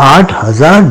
8,000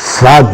7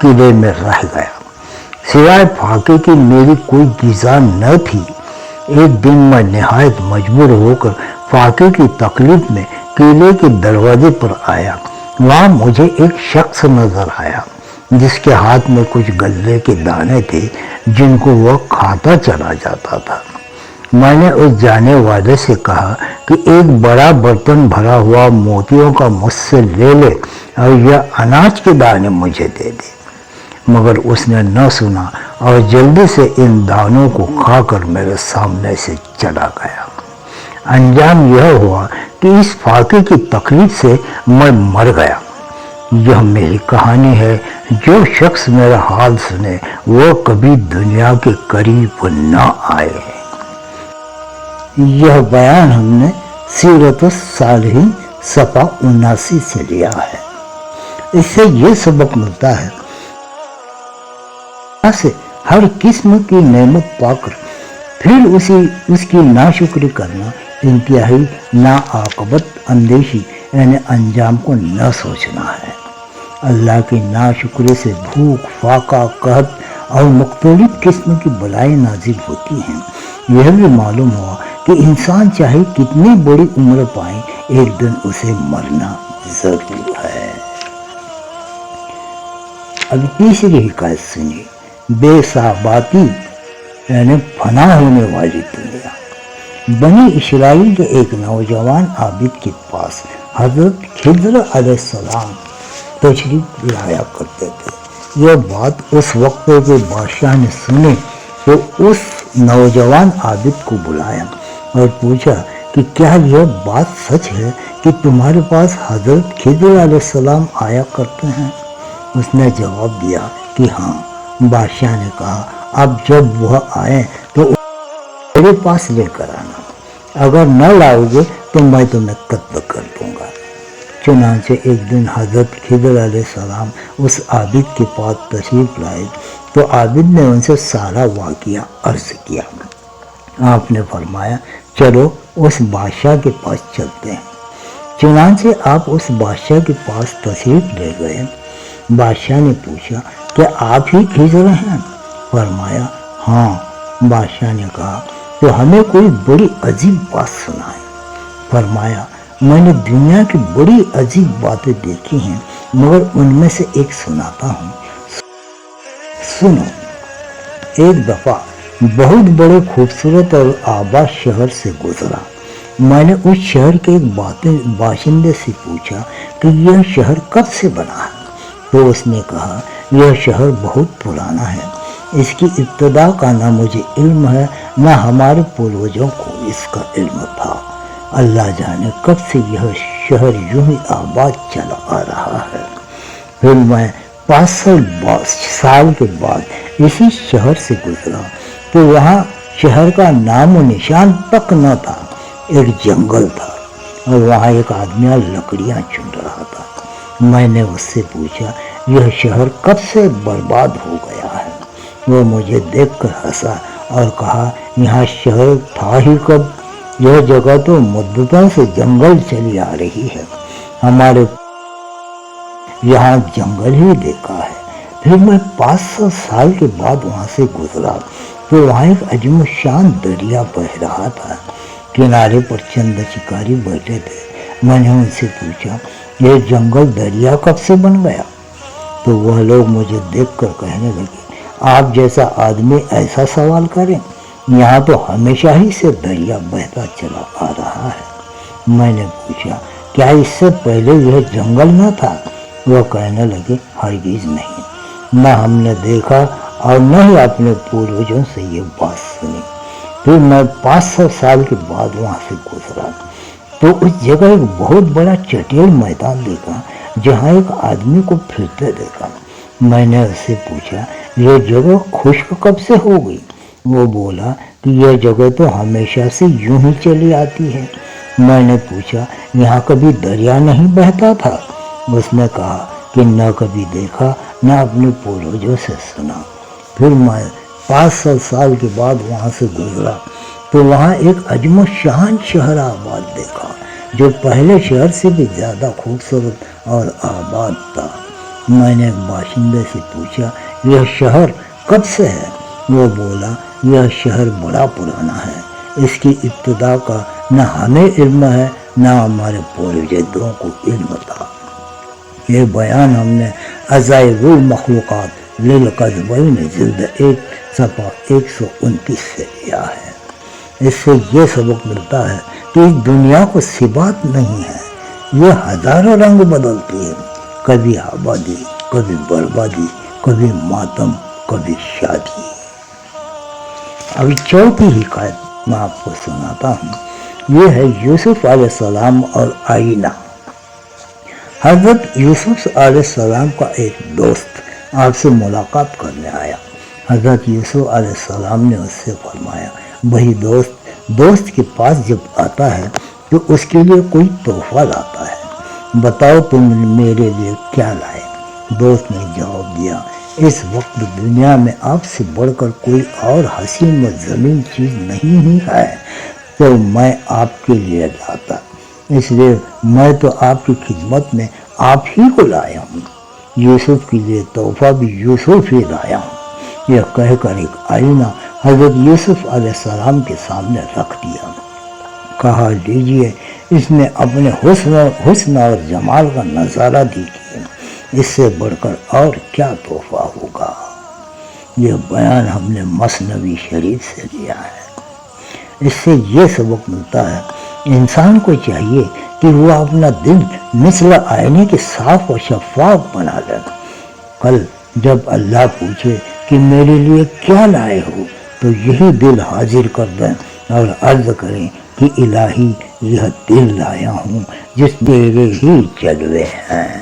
قلعے میں رہ گیا۔ سوائے فاقے کی میری کوئی غذا نہ تھی۔ ایک دن میں نہایت مجبور ہو کر فاقے کی تکلیف میں قلعے کے دروازے پر آیا۔ وہاں مجھے ایک شخص نظر آیا جس کے ہاتھ میں کچھ غلے کے دانے تھے جن کو وہ کھاتا چلا جاتا تھا۔ میں نے اس جانے والے سے کہا کہ ایک بڑا برتن بھرا ہوا موتیوں کا مجھ سے لے لے اور یہ اناج کے دانے مجھے دے دے، مگر اس نے نہ سنا اور جلدی سے ان دانوں کو کھا کر میرے سامنے سے چلا گیا۔ انجام یہ ہوا کہ اس فاقے کی تکلیف سے میں مر گیا۔ یہ میری کہانی ہے۔ جو شخص میرا حال سنے وہ کبھی دنیا کے قریب نہ آئے۔ یہ بیان ہم نے سیرت الصالحین صفحہ 79 سے لیا ہے۔ اس سے یہ سبق ملتا ہے سے ہر قسم کی نعمت پا کر پھر اس کی ناشکری کرنا، انتہائی ناعاقبت اندیشی یعنی انجام کو نہ سوچنا ہے۔ اللہ کی ناشکری سے بھوک، فاقہ، قحط اور مختلف قسم کی بلائیں نازل ہوتی ہیں۔ یہ بھی معلوم ہوا کہ انسان چاہے کتنی بڑی عمر پائے ایک دن اسے مرنا ضرور ہے۔ اب تیسری حکایت سنیے، بے ثباتی یعنی فنا ہونے والی دنیا۔ بنی اسرائیل کے ایک نوجوان عابد کے پاس حضرت خضر علیہ السلام تشریف لایا کرتے تھے۔ یہ بات اس وقت کے بادشاہ نے سنی تو اس نوجوان عابد کو بلایا اور پوچھا کہ کیا یہ بات سچ ہے کہ تمہارے پاس حضرت خضر علیہ السلام آیا کرتے ہیں؟ اس نے جواب دیا کہ ہاں۔ بادشاہ نے کہا اب جب وہ آئیں تو میرے پاس لے کر آنا، اگر نہ لاؤ گے تو میں تمہیں قتل کر دوں گا۔ چنانچہ ایک دن حضرت خضر علیہ السلام اس عابد کے پاس تشریف لائے تو عابد نے ان سے سارا واقعہ عرض کیا۔ آپ نے فرمایا چلو اس بادشاہ کے پاس چلتے ہیں۔ چنانچہ آپ اس بادشاہ کے پاس تشریف لے گئے۔ بادشاہ نے پوچھا کیا آپ ہی خضر ہیں؟ فرمایا ہاں۔ بادشاہ نے کہا تو ہمیں کوئی بڑی عجیب بات سنائیں۔ فرمایا میں نے دنیا کی بڑی عجیب باتیں دیکھی ہیں مگر ان میں سے ایک سناتا ہوں، سنو۔ ایک دفعہ بہت بڑے خوبصورت اور آباد شہر سے گزرا۔ میں نے اس شہر کے ایک باشندے سے پوچھا کہ یہ شہر کب سے بنا ہے؟ تو اس نے کہا یہ شہر بہت پرانا ہے، اس کی ابتدا کا نہ مجھے علم ہے نہ ہمارے پوروجوں کو اس کا علم تھا۔ اللہ جانے کب سے یہ شہر یوں ہی آباد چلا آ رہا ہے۔ پھر میں 500 سال کے بعد اسی شہر سے گزرا تو وہاں شہر کا نام و نشان تک نہ تھا، ایک جنگل تھا اور وہاں ایک آدمی لکڑیاں چن رہا تھا۔ میں نے اس سے پوچھا یہ شہر کب سے برباد ہو گیا ہے؟ وہ مجھے دیکھ کر ہنسا اور کہا یہاں شہر تھا ہی کب، یہ جگہ تو مدتوں سے جنگل چلی آ رہی ہے، ہمارے یہاں جنگل ہی دیکھا ہے۔ پھر میں 500 سال کے بعد وہاں سے گزرا تو وہاں ایک عجیب شان دریا بہ رہا تھا، کنارے پر چند شکاری بیٹھے تھے۔ میں نے ان سے پوچھا یہ جنگل دریا کب سے بن گیا؟ تو وہ لوگ مجھے دیکھ کر کہنے لگے آپ جیسا آدمی ایسا سوال کریں، یہاں تو ہمیشہ ہی سے دریا بہتا چلا آ رہا ہے۔ میں نے پوچھا کیا اس سے پہلے یہ جنگل نہ تھا؟ وہ کہنے لگے ہرگز نہیں، نہ ہم نے دیکھا اور نہ ہی اپنے پوروجوں سے یہ بات سنی۔ پھر میں 500 سال کے بعد وہاں سے گزرا تو اس جگہ ایک بہت بڑا چٹیل میدان دیکھا جہاں ایک آدمی کو پھرتے دیکھا۔ میں نے اس سے پوچھا یہ جگہ خشک کب سے ہو گئی؟ وہ بولا کہ یہ جگہ تو ہمیشہ سے یوں ہی چلی آتی ہے۔ میں نے پوچھا یہاں کبھی دریا نہیں بہتا تھا؟ اس نے کہا کہ نہ کبھی دیکھا نہ اپنے پوروجوں سے سنا۔ پھر میں 500 سال کے بعد وہاں سے گزرا تو وہاں ایک عجم و شان شہر آباد دیکھا جو پہلے شہر سے بھی زیادہ خوبصورت اور آباد تھا۔ میں نے ایک باشندے سے پوچھا یہ شہر کب سے ہے؟ وہ بولا یہ شہر بڑا پرانا ہے، اس کی ابتدا کا نہ ہمیں علم ہے نہ ہمارے پروجدوں کو علم تھا۔ یہ بیان ہم نے عجائب المخلوقات للقذبین جلد 1 صفحہ 129 سے لیا ہے۔ اس سے یہ سبق ملتا ہے کہ اس دنیا کو ثبات نہیں ہے، یہ ہزاروں رنگ بدلتی ہے، کبھی آبادی، کبھی بربادی، کبھی ماتم، کبھی شادی۔ ابھی چوتھی حکایت میں آپ کو سناتا ہوں، یہ ہے یوسف علیہ السلام اور آئینہ۔ حضرت یوسف علیہ السلام کا ایک دوست آپ سے ملاقات کرنے آیا۔ حضرت یوسف علیہ السلام نے اس سے فرمایا وہی دوست کے پاس جب آتا ہے تو اس کے لیے کوئی تحفہ لاتا ہے، بتاؤ تم میرے لیے کیا لائے؟ دوست نے جواب دیا اس وقت دنیا میں آپ سے بڑھ کر کوئی اور حسین و جمیل چیز نہیں ہی ہے تو میں آپ کے لیے لاتا، اس لیے میں تو آپ کی خدمت میں آپ ہی کو لایا ہوں، یوسف کے لیے تحفہ بھی یوسف ہی لایا ہوں۔ یہ کہہ کر ایک آئینہ حضرت یوسف علیہ السلام کے سامنے رکھ دیا، کہا لیجئے اس میں اپنے حسن اور جمال کا نظارہ دیکھیے، اس سے بڑھ کر اور کیا تحفہ ہوگا۔ یہ بیان ہم نے مثنوی شریف سے لیا ہے۔ اس سے یہ سبق ملتا ہے انسان کو چاہیے کہ وہ اپنا دل مثل آئینے کے صاف و شفاف بنا لے، کل جب اللہ پوچھے کہ میرے لیے کیا لائے ہو تو یہی دل حاضر کر دیں اور عرض کریں کہ الہی یہ دل لایا ہوں جس تیرے ہی جلوے ہیں۔